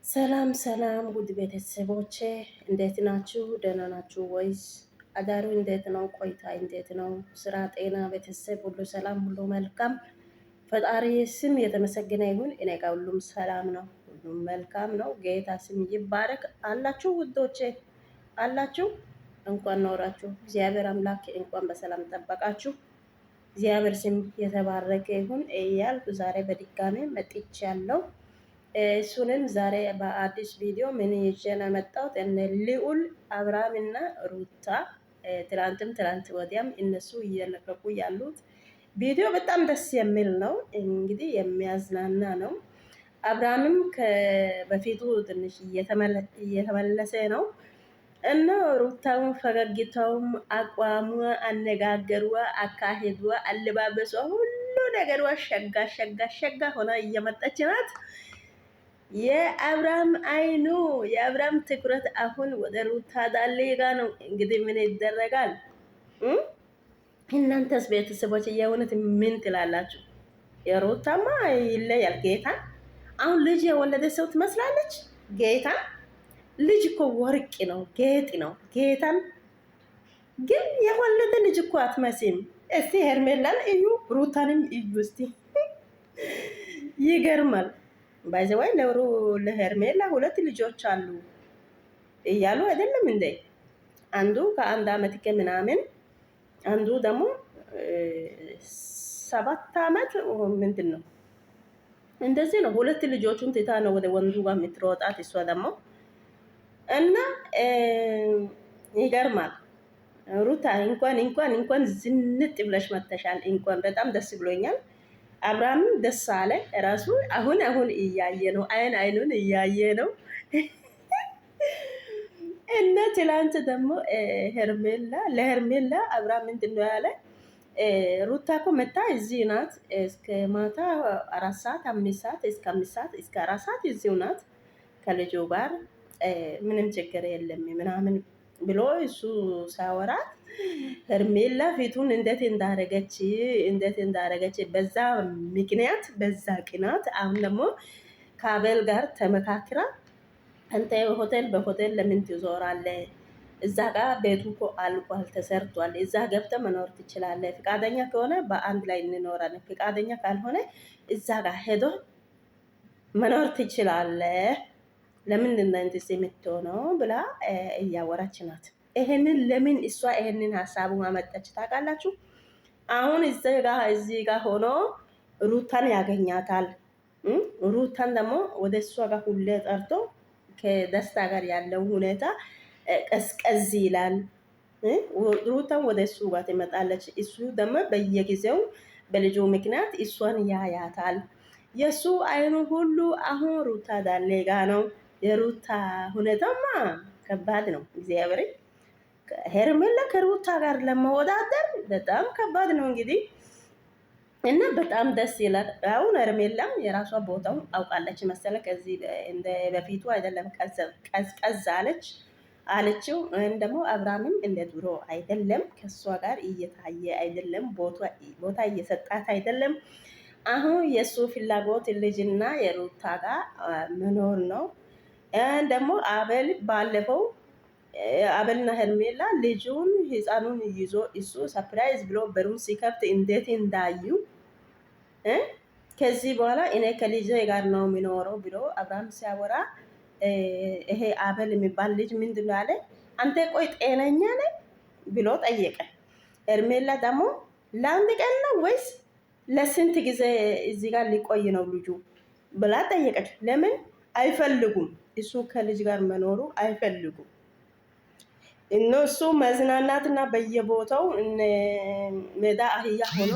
ሰላም ሰላም ውድ ቤተሰቦቼ እንዴት ናችሁ? ደህና ናችሁ ወይስ? አዳሩ እንዴት ነው? ቆይታ እንዴት ነው? ስራ፣ ጤና፣ ቤተሰብ ሁሉ ሰላም፣ ሁሉ መልካም። ፈጣሪ ስም የተመሰገነ ይሁን። እኔ ጋር ሁሉም ሰላም ነው፣ ሁሉም መልካም ነው። ጌታ ስም ይባረክ። አላችሁ ውዶቼ አላችሁ? እንኳን ኖራችሁ። እግዚአብሔር አምላክ እንኳን በሰላም ጠበቃችሁ። እግዚአብሔር ስም የተባረከ ይሁን እያልኩ ዛሬ በድጋሚ መጥቻለሁ። እሱንም ዛሬ በአዲስ ቪዲዮ ምን ይዤ ነው የመጣሁት? እነ ልዑል አብርሃም እና ሩታ ትላንት ወዲያም እነሱ እየለቀቁ ያሉት ቪዲዮ በጣም ደስ የሚል ነው። እንግዲህ የሚያዝናና ነው። አብርሃምም በፊቱ ትንሽ እየተመለሰ ነው እና ሩታው ፈገግታውም፣ አቋሟ፣ አነጋገሯ፣ አካሄዷ፣ አለባበሷ ሁሉ ነገሯ ሸጋ ሸጋ ሸጋ ሆና እየመጣች ናት። የአብርሃም አይኑ የአብርሃም ትኩረት አሁን ወደ ሩታ ዳሌ ጋ ነው። እንግዲህ ምን ይደረጋል? እናንተስ ቤተሰቦች የእውነት ምን ትላላችሁ? የሩታማ ይለያል። ጌታ አሁን ልጅ የወለደ ሰው ትመስላለች። ጌታ ልጅ እኮ ወርቅ ነው፣ ጌጥ ነው። ጌታን ግን የወለደ ልጅ እኮ አትመስም። እስቲ ሄርሜላን እዩ፣ ሩታንም እዩ እስቲ። ይገርማል። ባይዘዋይ ለሄርሜላ ሁለት ልጆች አሉ እያሉ አይደለም እንዴ? አንዱ ከአንድ አመት ከምናምን፣ አንዱ ደግሞ 7 አመት ምንድን ነው እንደዚህ ነው። ሁለት ልጆቹን ትታ ነው ወደ ወንዱ ጋር የምትሮጣት እሷ ደግሞ እና ይገርማል። ሩታ እንኳን ዝንጥ ብለሽ መተሻል። እንኳን በጣም ደስ ብሎኛል። አብርሃም ደስ አለ ራሱ። አሁን እያየ ነው፣ አይኑን እያየ ነው። እና ትላንት ደግሞ ለሄርሜላ አብርሃም ምንድን ነው ያለ? ሩታ እኮ መታ እዚህ ናት እስከ ማታ 4 ሰዓት 5 ሰዓት እስከ 5 ሰዓት እስከ 4 ሰዓት እዚሁ ናት ከልጁ ጋር ምንም ችግር የለም ምናምን ብሎ እሱ ሳወራት ሄርሜላ ፊቱን እንዴት እንዳረገች በዛ ምክንያት በዛ ቅናት አሁን ደግሞ ከአቤል ጋር ተመካክራ አንተ በሆቴል ለምን ትዞራለህ? እዛ ጋር ቤቱ እኮ አልቋል፣ ተሰርቷል። እዛ ገብተ መኖር ትችላለህ። ፍቃደኛ ከሆነ በአንድ ላይ እንኖራለን፣ ፍቃደኛ ካልሆነ እዛ ጋር ሄዶ መኖር ትችላለህ። ለምንድን ነው እንደዚህ የምትሆነው ብላ እያወራች ናት። ይሄንን ለምን እሷ ይሄንን ሀሳቡ አመጣች ታውቃላችሁ? አሁን እዚህ ጋር ሆኖ ሩታን ያገኛታል። ሩታን ደግሞ ወደ እሷ ጋር ሁሌ ጠርቶ ከደስታ ጋር ያለው ሁኔታ ቀዝቀዝ ይላል። ሩታን ወደ እሱ ጋር ትመጣለች። እሱ ደግሞ በየጊዜው በልጁ ምክንያት እሷን ያያታል። የእሱ አይኑ ሁሉ አሁን ሩታ ዳሌ ጋ ነው። የሩታ ሁኔታማ ከባድ ነው። እግዚአብሔር ሄርሜላ ከሩታ ጋር ለመወዳደር በጣም ከባድ ነው እንግዲህ እና በጣም ደስ ይላል። አሁን ሄርሜላም የራሷ ቦታው አውቃለች መሰለ። ከዚህ እንደ በፊቱ አይደለም፣ ቀዝቀዝ አለችው። ደግሞ አብርሃምም እንደ ድሮ አይደለም፣ ከሷ ጋር እየታየ አይደለም፣ ቦታ እየሰጣት አይደለም። አሁን የእሱ ፍላጎት ልጅና የሩታ ጋር መኖር ነው። ደግሞ አቤል ባለፈው አቤልና ሄርሜላ ልጁን ህፃኑን ይዞ እሱ ሰፕራይዝ ብሎ በሩን ሲከፍት እንዴት እንዳዩ ከዚህ በኋላ እኔ ከልጄ ጋር ነው የሚኖረው ብሎ አብርሃም ሲያወራ ይሄ አቤል የሚባል ልጅ ምንድን ነው ያለ? አንተ ቆይ ጤነኛ ነህ ብሎ ጠየቀ። ሄርሜላ ደግሞ ለአንድ ቀን ነው ወይስ ለስንት ጊዜ እዚህ ጋር ሊቆይ ነው ልጁ ብላ ጠየቀች። ለምን አይፈልጉም? እሱ ከልጅ ጋር መኖሩ አይፈልጉም። እነሱ መዝናናትና በየቦታው ሜዳ አህያ ሆኖ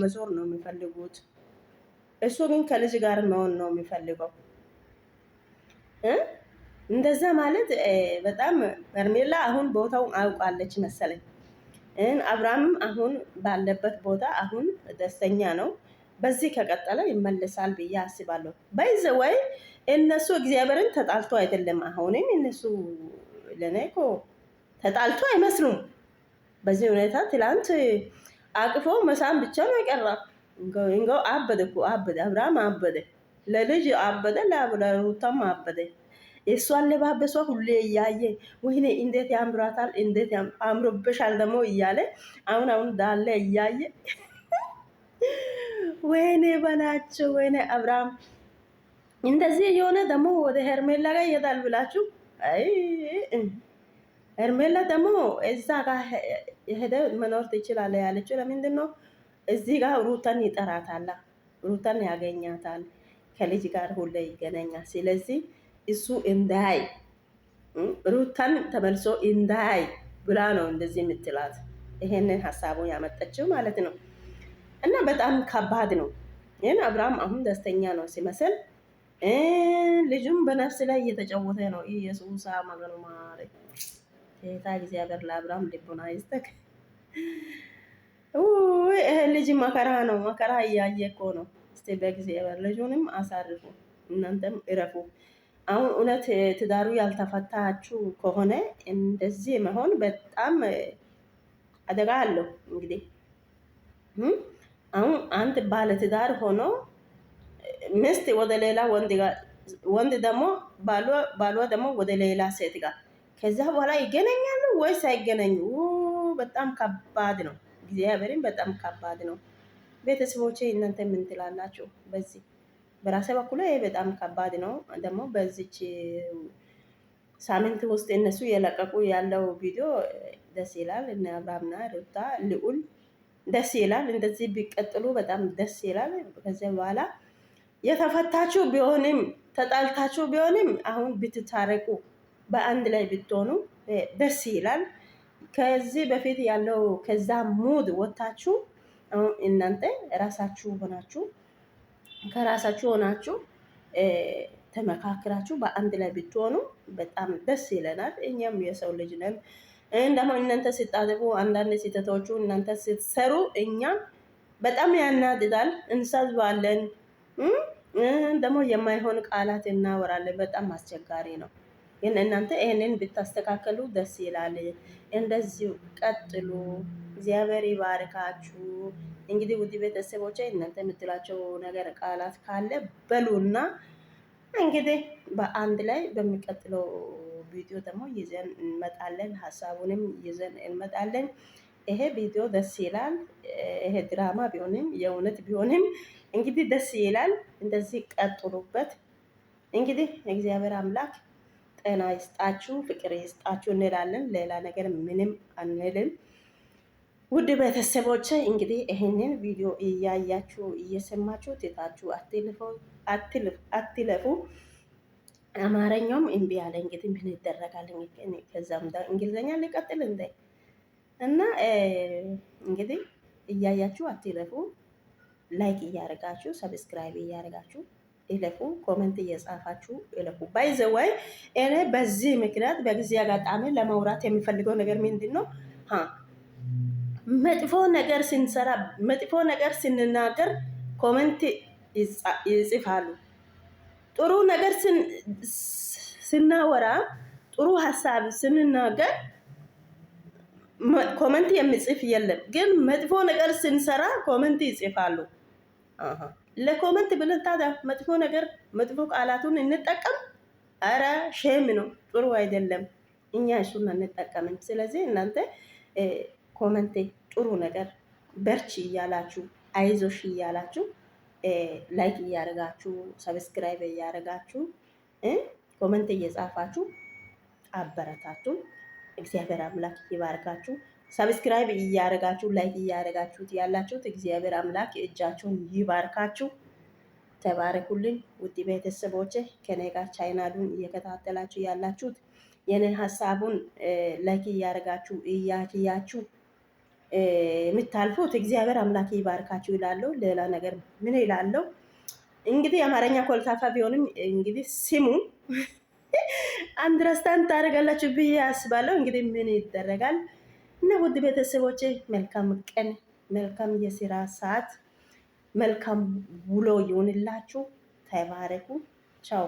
መዞር ነው የሚፈልጉት። እሱ ግን ከልጅ ጋር መሆን ነው የሚፈልገው። እንደዛ ማለት በጣም ሄርሜላ አሁን ቦታው አውቃለች መሰለኝ። አብርሃምም አሁን ባለበት ቦታ አሁን ደስተኛ ነው። በዚህ ከቀጠለ ይመለሳል ብዬ አስባለሁ። ወይ እነሱ እግዚአብሔርን ተጣልቶ አይደለም። አሁንም እነሱ ለኔ እኮ ተጣልቶ አይመስሉም። በዚህ ሁኔታ ትላንት አቅፎ መሳም ብቻ ነው የቀራ። እንጎ አበደ እኮ አበደ። አብርሃም አበደ፣ ለልጅ አበደ፣ ለሩታም አበደ። የእሷ አለባበሷ ሁሌ እያየ ወይኔ እንዴት ያምራታል፣ እንዴት አምሮብሻል ደግሞ እያለ አሁን ዳለ እያየ ወይኔ በላቸው። ወይኔ አብርሃም እንደዚህ የሆነ ደግሞ ወደ ሄርሜላ ጋር ይሄዳል ብላችሁ አይ ሄርሜላ ደግሞ እዛ ጋር ሄደ መኖር ትችላለህ ያለችው ለምንድን ነው? እዚህ ጋር ሩታን ይጠራታል፣ ሩታን ያገኛታል፣ ከልጅ ጋር ሁሌ ይገናኛል። ስለዚህ እሱ እንዳይ ሩታን ተመልሶ እንዳይ ብላ ነው እንደዚህ የምትላት። ይሄንን ሀሳቡ ያመጠችው ማለት ነው። እና በጣም ከባድ ነው። ይህን አብርሃም አሁን ደስተኛ ነው ሲመስል፣ ልጁም በነፍስ ላይ እየተጫወተ ነው። ኢየሱስ ማገኑ ማረ ጌታ እግዚአብሔር ለአብርሃም ልቡና ይስጠቅ። ይሄ ልጅ መከራ ነው፣ መከራ እያየ እኮ ነው። እስቲ በእግዚአብሔር ልጁንም አሳርፉ፣ እናንተም እረፉ። አሁን እውነት ትዳሩ ያልተፈታችሁ ከሆነ እንደዚህ መሆን በጣም አደጋ አለው። እንግዲህ አሁን አንድ ባለ ትዳር ሆኖ ሚስት ወደ ሌላ ወንድ ደግሞ ባሏ ደግሞ ወደ ሌላ ሴት ጋር ከዛ በኋላ ይገናኛሉ ወይስ አይገናኙ? በጣም ከባድ ነው። እግዚአብሔርን በጣም ከባድ ነው። ቤተሰቦቼ እናንተ ምን ትላላችሁ? በዚህ በራሴ በኩል ይሄ በጣም ከባድ ነው። ደግሞ በዚች ሳምንት ውስጥ እነሱ የለቀቁ ያለው ቪዲዮ ደስ ይላል። እነ አብርሃምና ሩታ ልዑል ደስ ይላል። እንደዚህ ቢቀጥሉ በጣም ደስ ይላል። ከዚያ በኋላ የተፈታችሁ ቢሆንም ተጣልታችሁ ቢሆንም አሁን ብትታረቁ በአንድ ላይ ብትሆኑ ደስ ይላል። ከዚህ በፊት ያለው ከዛ ሙድ ወታችሁ አሁን እናንተ ራሳችሁ ሆናችሁ ከራሳችሁ ሆናችሁ ተመካክራችሁ በአንድ ላይ ብትሆኑ በጣም ደስ ይለናል። እኛም የሰው ልጅ ነን። ደግሞ እናንተ ስታጠፉ አንዳንድ ስህተቶቹ እናንተ ስትሰሩ እኛም በጣም ያናድዳል፣ እንሰዝባለን፣ ደግሞ የማይሆን ቃላት እናወራለን። በጣም አስቸጋሪ ነው። ግን እናንተ ይሄንን ብታስተካከሉ ደስ ይላል። እንደዚሁ ቀጥሉ። እግዚአብሔር ይባርካችሁ። እንግዲህ ውድ ቤተሰቦች እናንተ የምትላቸው ነገር ቃላት ካለ በሉና እንግዲህ በአንድ ላይ በሚቀጥለው ቪዲዮ ደግሞ ይዘን እንመጣለን። ሀሳቡንም ይዘን እንመጣለን። ይሄ ቪዲዮ ደስ ይላል። ይሄ ድራማ ቢሆንም የእውነት ቢሆንም እንግዲህ ደስ ይላል። እንደዚህ ቀጥሉበት። እንግዲህ እግዚአብሔር አምላክ ጤና ይስጣችሁ፣ ፍቅር ይስጣችሁ እንላለን። ሌላ ነገር ምንም አንልም። ውድ ቤተሰቦች እንግዲህ ይህንን ቪዲዮ እያያችሁ እየሰማችሁ ትታችሁ አትለፉ። አማርኛውም እምቢ አለ። እንግዲህ ምን ይደረጋል? ከዛም እንግሊዝኛ ሊቀጥል እንደ እና እንግዲህ እያያችሁ አትለፉ። ላይክ እያደረጋችሁ ሰብስክራይብ እያደረጋችሁ ይለፉ። ኮሜንት እየጻፋችሁ ይለፉ። ባይዘወይ እኔ በዚህ ምክንያት በጊዜ አጋጣሚ ለማውራት የሚፈልገው ነገር ምንድን ነው? መጥፎ ነገር ስንሰራ መጥፎ ነገር ስንናገር ኮሜንት ይጽፋሉ። ጥሩ ነገር ስናወራ ጥሩ ሀሳብ ስንናገር ኮሜንት የሚጽፍ የለም። ግን መጥፎ ነገር ስንሰራ ኮሜንት ይጽፋሉ። ለኮሜንት ብለን ታዲያ መጥፎ ነገር መጥፎ ቃላቱን እንጠቀም? አረ ሼም ነው፣ ጥሩ አይደለም። እኛ እሱን አንጠቀምም። ስለዚህ እናንተ ኮሜንት ጥሩ ነገር በርቺ እያላችሁ አይዞሽ እያላችሁ ላይክ እያደረጋችሁ ሰብስክራይብ እያደረጋችሁ ኮሜንት እየጻፋችሁ አበረታቱ። እግዚአብሔር አምላክ ይባርካችሁ። ሰብስክራይብ እያደረጋችሁ ላይክ እያደረጋችሁት ያላችሁት እግዚአብሔር አምላክ እጃችሁን ይባርካችሁ። ተባረኩልኝ ውድ ቤተሰቦቼ። ከኔ ጋር ቻናሉን እየከታተላችሁ ያላችሁት የኔ ሀሳቡን ላይክ እያደረጋችሁ እያያችሁ የምታልፉት እግዚአብሔር አምላክ ይባርካችሁ ይላለሁ። ሌላ ነገር ምን ይላለሁ? እንግዲህ የአማርኛ ኮልታፋ ቢሆንም እንግዲህ ስሙ አንድረስታንድ ታደርጋላችሁ ብዬ አስባለሁ። እንግዲህ ምን ይደረጋል እና ውድ ቤተሰቦቼ መልካም ቀን፣ መልካም የስራ ሰዓት፣ መልካም ውሎ ይሁንላችሁ። ተባረኩ። ቻው